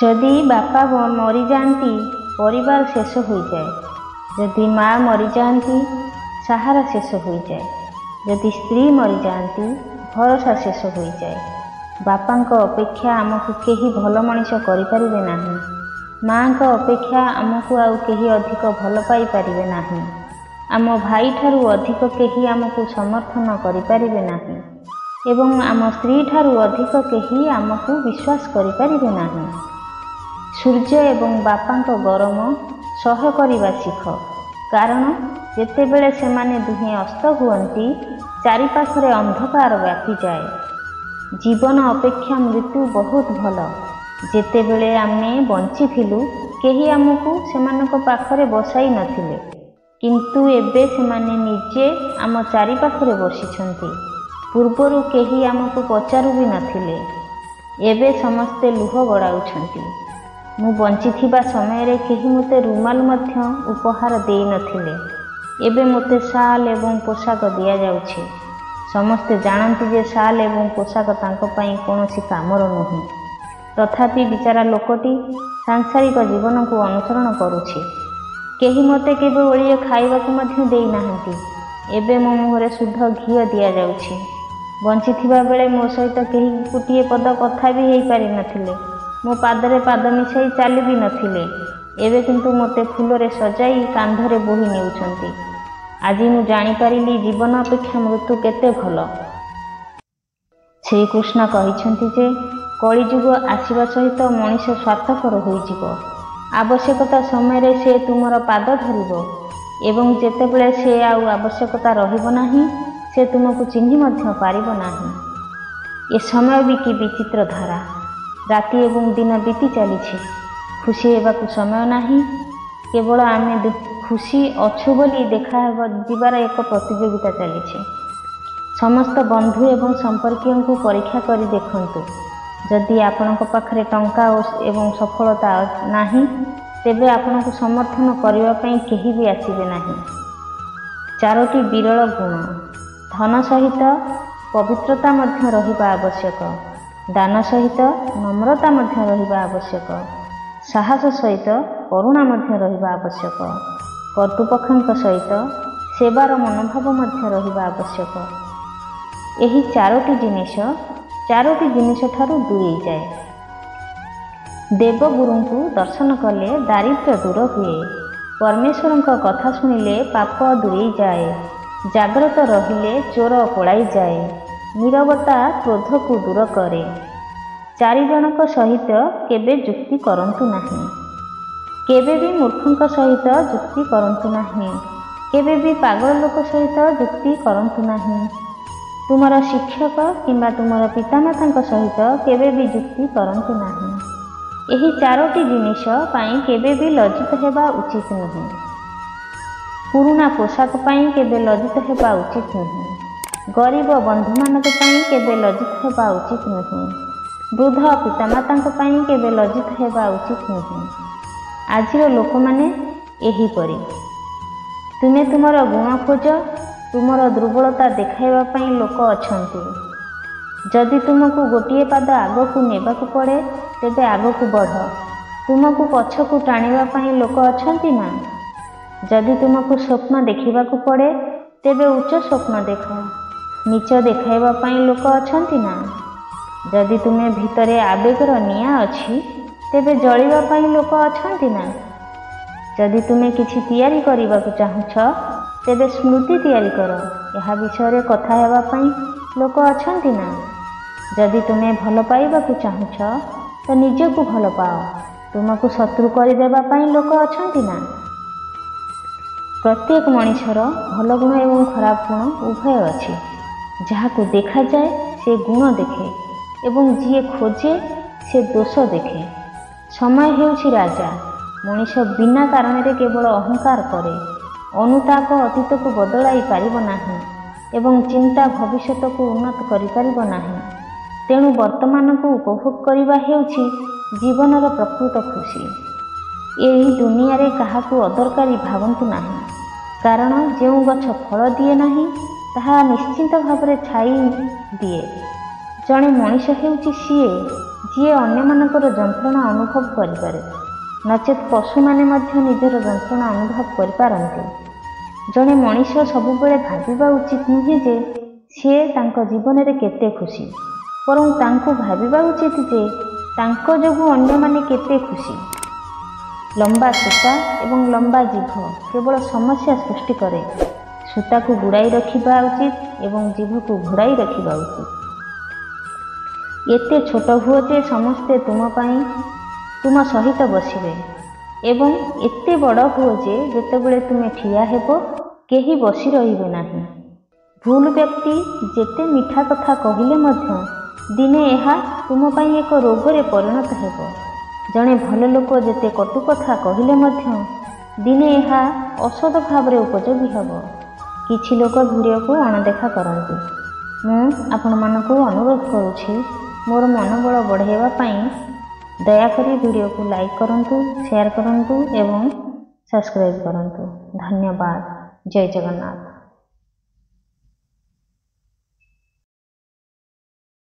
जदि बापा मरी जाती परिवार शेष हो जाए, जदि माँ मरी जाती सहारा शेष हो जाए, जदि स्त्री मरी जाती भरोसा शेष हो जाए। बापा अपेक्षा आमको केही भल मनीष करें ना, माँ अपेक्षा आमको आउ केही अधिक भल पाई पारिबे नाही, आम भाई ठारू अधिक केही आमको समर्थन करें ना, एवं आम स्त्री ठारू अधिक केही आमको विश्वास करें ना। सूर्य एवं बापा गरम सह करवा शिख, कारण जेतेबेले सेमाने दुहें अस्त हुअन्ति चारिपाखरे अंधकार व्यापी जाए। जीवन अपेक्षा मृत्यु बहुत भल। जेतेबेले आमे बंचिथिलु केही आमको सेमानक पाखरे बसाई नथिले, किंतु एबे सेमाने निजे आम चारिपाखरे बसिछन्ति। पूर्वरु केही आमको पचारू भी नथिले, एबे समस्ते लुह गड़ाउछन्ति। मु बंचिथिबा समय रे केही मते रुमाल मध्य उपहार देई नथिले, एबे मते शाल एवं पोशाक दिया जाउछि। समस्ते जानती जे शाल एवं पोशाक तांको पई कोनोसी कामर नुहे, तथापि बिचारा लोकटी सांसारिक जीवन को अनुसरण करुछि। केही मते केबे ओळिए खाइबाकू मध्य देई नाहंती, एबे मो मुहरे शुद्ध घी दिया जाउछि। बंचिथिबा बेले मो सहित केही गोटिए पद कथा भी हेई पारि नथिले, मो पादरे पाद मिसाई चाली भी नथिले, एबे किंतु मते फूलरे सजाई कांधरे बोही नेउछन्ति। आज मु जानी पारिली जीवन अपेक्षा मृत्यु केते भल। श्रीकृष्ण कहिछन्ति जे कलिजुग आसीबा सहित मनीष स्वार्थपर होइजिब। आवश्यकता समय से तुमर पाद धरिब, एवं जेतेबेले से आउ आवश्यकता रहिब नाही से तुमको चिन्हि मध्य पारिब नाही। ए समय भी कि विचित्र धारा, राति एवं दिन बीती चली, खुशी हेबाकू समय नाही। केवल आमे खुशी अच्छु बोली देखा जीवार एक प्रतियोगिता चली। समस्त बंधु एवं संपर्कियों को परीक्षा करी देखंतु। जदि आपनक पाखरे टंका एवं सफलता नाही, तेबे आपनक समर्थन करिवा पई केही भी आसीबे नाही। चारोटी विरल गुण, धन सहित पवित्रता मध्य रहिबा आवश्यक, दान सहित नम्रता मध्य रहिबा आवश्यक, साहस सहित करुणा मध्य रहिबा आवश्यक, कर्तृपक्षଙ୍କ सहित सेवार मनोभाव मध्य रहिबा आवश्यक। एही चारोटी जिनिष ठारू दूरेई जाए। देवगुरु को दर्शन कले दारिद्र्य दूर हुए, परमेश्वर कथा शुणिले पाप दूरेई जाए, जाग्रत रहिले चोर पलाई जाए, नीरवता क्रोध को दूर करे। चारि जनक सहित केबे जुक्ति करंतु नाही, केबे भी मूर्खंक सहित जुक्ति करंतु नाही, केबे भी पागल लोक सहित जुक्ति करंतु नाही। तुमर शिक्षक किंबा तुमर पितामातांक सहित केबे भी जुक्ति करंतु नाही। एही चारोटी जिनिष पाई केबे भी लज्जित हेबा उचित नहीं। पुराना पोशाक पाई केबे लज्जित हेबा उचित नहीं। गरीब बंधु मानक पाई केबे लज्जित हेबा उचित नहीं। वृद्ध पितामातांक पाई केबे लज्जित हेबा उचित नहीं। आजिर लोक माने एही परी। तुमे तुमर गुण खोज, तुमर दुर्बलता देखाइबा पई लोक अछंती। जदि तुमको गोटिए पाद आगकू नेबाकू पड़े, तेबे आगकू बढ़। तुमको पछकू टाणिबा पई लोक अछंती ना। जदि तुमको स्वप्न देखिबाकू पड़े, तेबे उच्च स्वप्न देख। नीच देखाइबा पई लोक अछंती ना। जदि तुमे भितरे आवेगर निया अछि, तेबे जळिबा पई लोक अछंती ना। जदि तुमे किछि तैयारी करिबाकू चाहुछ, तेबे स्मृति तैयारी कर। यहा विषय कथा हेबा पई लोक अछंती ना। जदि तुमे भल पाइबाकू चाहुछ, तो निजकू भल पाओ। तुमको शत्रु करदेबा पई लोक अछंती ना। प्रत्येक मनीषर भल गुण एवं खराब गुण उभय अछि। जहाकू देखा जाए से गुण देखे, एवं जिए खोजे से दोष देखे। समय हेउछि राजा। मनीष बिना कारण रे केवल अहंकार करे। अनुताप अतीत को बदलाई पारिब नाही, एवं चिंता भविष्यत को उन्नत करि पारिब नाही। तेणु वर्तमान को उपभोग करिबा हेउछि जीवनर प्रकृत खुशी। एही दुनिया रे काहाकू अदरकारी भावंतु नाही, कारण जो गछ फल दिए नाही, ताहा निश्चिंत भाव छाई दिए। जड़े मनीष हेउछि सीए ଯିଏ ଅନ୍ୟମାନଙ୍କର ଯନ୍ତ୍ରଣା ଅନୁଭବ କରିପାରେ, ନଚେତ୍ ପଶୁମାନେ ମଧ୍ୟ ନିଜର ଯନ୍ତ୍ରଣା ଅନୁଭବ କରିପାରନ୍ତି। ଜଣେ ମଣିଷ ସବୁବେଳେ ଭାବିବା ଉଚିତ ନୁହେଁ ଯେ ସିଏ ତାଙ୍କ ଜୀବନରେ କେତେ ଖୁସି, ବରଂ ତାଙ୍କୁ ଭାବିବା ଉଚିତ ଯେ ତାଙ୍କ ଯୋଗୁଁ ଅନ୍ୟମାନେ କେତେ ଖୁସି। ଲମ୍ବା ସୂତା ଏବଂ ଲମ୍ବା ଜିଭ କେବଳ ସମସ୍ୟା ସୃଷ୍ଟି କରେ। ସୂତାକୁ ଗୁଡ଼ାଇ ରଖିବା ଉଚିତ ଏବଂ ଜିଭକୁ ଘୋଡ଼ାଇ ରଖିବା ଉଚିତ। ଏତେ ଛୋଟ ହୁଅ ଯେ ସମସ୍ତେ ତୁମ ସହିତ ବସିବେ ଏବଂ ଏତେ ବଡ଼ ହୁଅ ଯେ ଯେତେବେଳେ ତୁମେ ଠିଆ ହେବ କେହି ବସି ରହିବେ ନାହିଁ। ଭୁଲ ବ୍ୟକ୍ତି ଯେତେ ମିଠା କଥା କହିଲେ ମଧ୍ୟ ଦିନେ ଏହା ତୁମ ପାଇଁ ଏକ ରୋଗରେ ପରିଣତ ହେବ। ଜଣେ ଭଲ ଲୋକ ଯେତେ କଟୁ କଥା କହିଲେ ମଧ୍ୟ ଦିନେ ଏହା ଔଷଧ ଭାବରେ ଉପଯୋଗୀ ହେବ। କିଛି ଲୋକ ଭିଡ଼ିଓକୁ ଅଣଦେଖା କରନ୍ତି। ମୁଁ ଆପଣମାନଙ୍କୁ ଅନୁରୋଧ କରୁଛି, ମୋର ମନୋବଳ ବଢ଼ାଇବା ପାଇଁ ଦୟାକରି ଭିଡ଼ିଓକୁ ଲାଇକ୍ କରନ୍ତୁ, ସେୟାର କରନ୍ତୁ ଏବଂ ସବସ୍କ୍ରାଇବ୍ କରନ୍ତୁ। ଧନ୍ୟବାଦ। ଜୟ ଜଗନ୍ନାଥ।